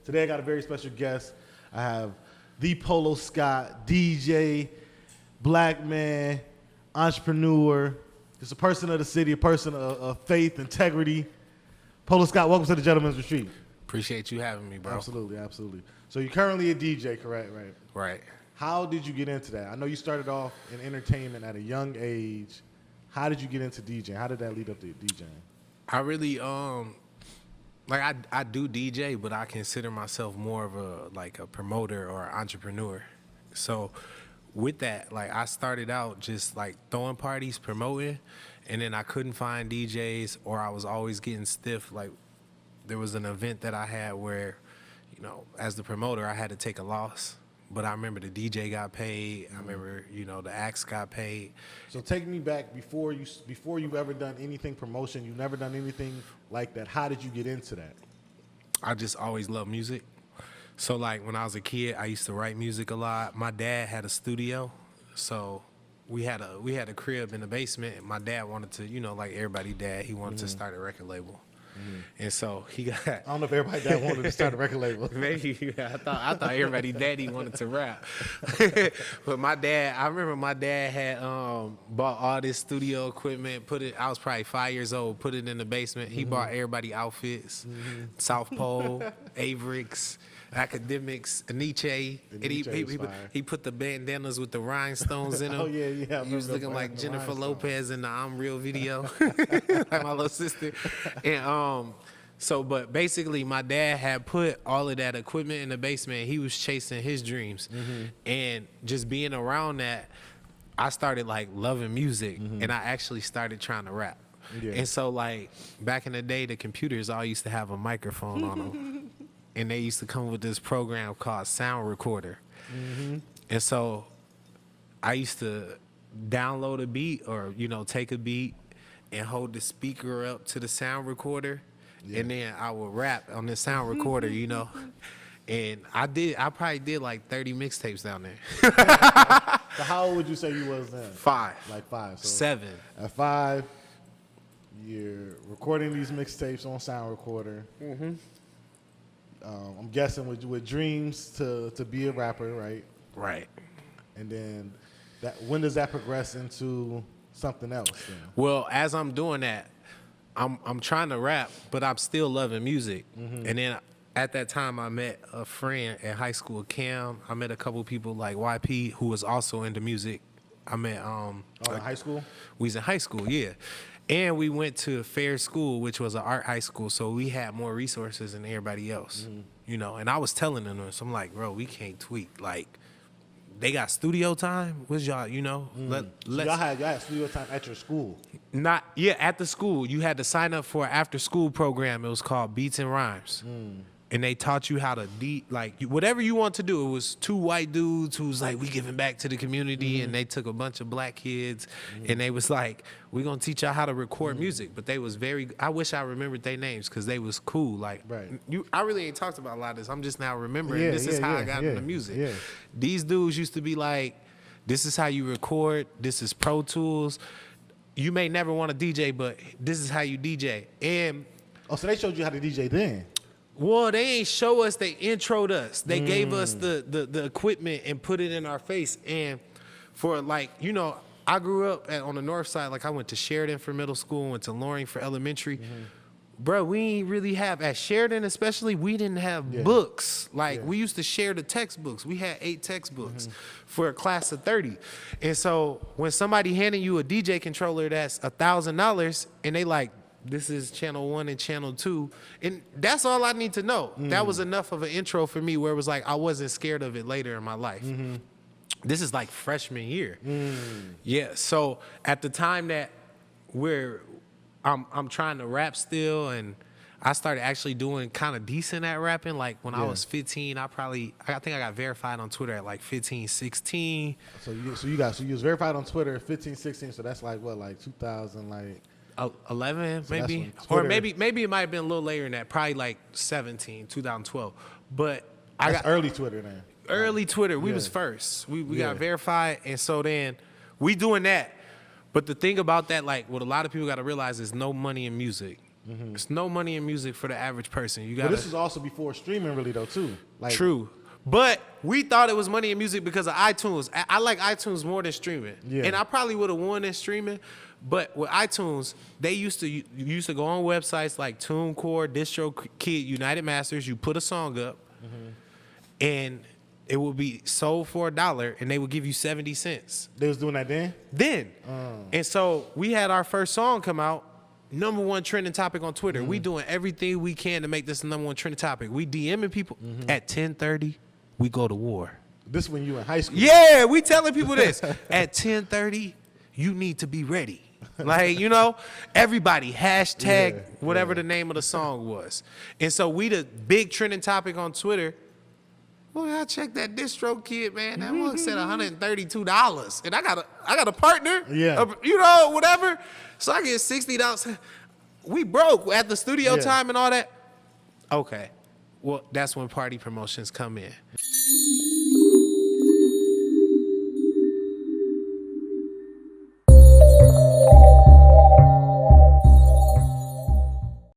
Today I got a very special guest. I have the Polo Scott, DJ, black man, entrepreneur, just a person of the city, a person of faith, integrity. Polo Scott, welcome to the Gentleman's Retreat. Appreciate you having me, bro. Absolutely, absolutely. So you're currently a DJ, correct? Right. Right. How did you get into that? I know you started off in entertainment at a young age. How did you get into DJing? How did that lead up to DJing? I really I do DJ, but I consider myself more of a promoter or entrepreneur. So with that, like I started out just like throwing parties, promoting, and then I couldn't find DJs or I was always getting stiff. Like there was an event that I had where, you know, as the promoter I had to take a loss. But I remember the DJ got paid. I remember, you know, the acts got paid. So take me back before you've ever done anything promotion. You've never done anything like that. How did you get into that? I just always loved music. So like when I was a kid, I used to write music a lot. My dad had a studio, so we had a crib in the basement. And my dad wanted to, you know, like everybody dad, he wanted to start a record label. And so he got. I don't know if everybody that wanted to start a record label. Maybe I thought everybody daddy wanted to rap, but I remember my dad had bought all this studio equipment. I was probably 5 years old. Put it in the basement. He bought everybody outfits, South Pole, Avrix, Academics, Nietzsche. And he put the bandanas with the rhinestones in them. Oh yeah. He was looking like Jennifer Lopez in the I'm Real video, like my little sister. And but basically my dad had put all of that equipment in the basement. He was chasing his dreams. And just being around that, I started like loving music and I actually started trying to rap. Yeah. And so like back in the day, the computers all used to have a microphone on them. And they used to come with this program called Sound Recorder. And so I used to download a beat or, you know, take a beat and hold the speaker up to the sound recorder. Yeah. And then I would rap on the sound recorder, you know. And I probably did like 30 mixtapes down there. So how old would you say you was then? 5. Like 5. So 7. At 5, you're recording these mixtapes on sound recorder. I'm guessing with dreams to be a rapper, right? Right. And then when does that progress into something else? Then? Well, as I'm doing that, I'm trying to rap, but I'm still loving music. And then at that time, I met a friend at high school, Cam. I met a couple people like YP who was also into music. I met in high school? We was in high school, yeah. And we went to Fair School, which was an art high school, so we had more resources than everybody else, you know. And I was telling them this, I'm like, bro, we can't tweak. Like, they got studio time. What's y'all, you know? So y'all had studio time at your school? At the school. You had to sign up for an after-school program. It was called Beats and Rhymes. And they taught you how to whatever you want to do. It was 2 white dudes who was like, we giving back to the community, and they took a bunch of black kids, and they was like, we gonna teach y'all how to record music. But they was I wish I remembered their names because they was cool. Like, I really ain't talked about a lot of this. I'm just now remembering this is how I got into music. Yeah. These dudes used to be like, this is how you record. This is Pro Tools. You may never want to DJ, but this is how you DJ. And so they showed you how to DJ then? Well, they ain't show us, they introed us. They gave us the equipment and put it in our face. And for like, you know, I grew up on the north side. Like I went to Sheridan for middle school, went to Loring for elementary. Bro, we ain't really have, at Sheridan especially, we didn't have books. Like we used to share the textbooks. We had 8 textbooks for a class of 30. And so when somebody handing you a DJ controller that's $1,000 and they like, this is channel 1 and channel 2. And that's all I need to know. That was enough of an intro for me where it was like I wasn't scared of it later in my life. This is like freshman year. Yeah, so at the time that I'm trying to rap still, and I started actually doing kind of decent at rapping. Like when I was 15, I think I got verified on Twitter at like 15, 16. So you was verified on Twitter at 15, 16, so that's like what, like 2000, like 11 maybe, or maybe it might have been a little later than that, probably like 2012. But I got early Twitter then. Early Twitter, we was first. We got verified, and so then we doing that. But the thing about that, like what a lot of people got to realize is no money in music. There's no money in music for the average person. You got. But this was also before streaming, really though, too. Like, True. But we thought it was money in music because of iTunes. I like iTunes more than streaming. Yeah. And I probably would have won in streaming. But with iTunes, they used to go on websites like TuneCore, DistroKid, United Masters. You put a song up, and it would be sold for $1, and they would give you 70 cents. They was doing that then? And so we had our first song come out, #1 trending topic on Twitter. We doing everything we can to make this the #1 trending topic. We DMing people at 10:30. We go to war. This when you in high school. Yeah, we telling people this. At 10:30, you need to be ready. Like, you know, everybody, hashtag whatever the name of the song was. And so we the big trending topic on Twitter. Well, I checked that DistroKid, man. That one said $132. And I got a partner. Yeah. You know, whatever. So I get $60. We broke at the studio time and all that. Okay. Well, that's when party promotions come in.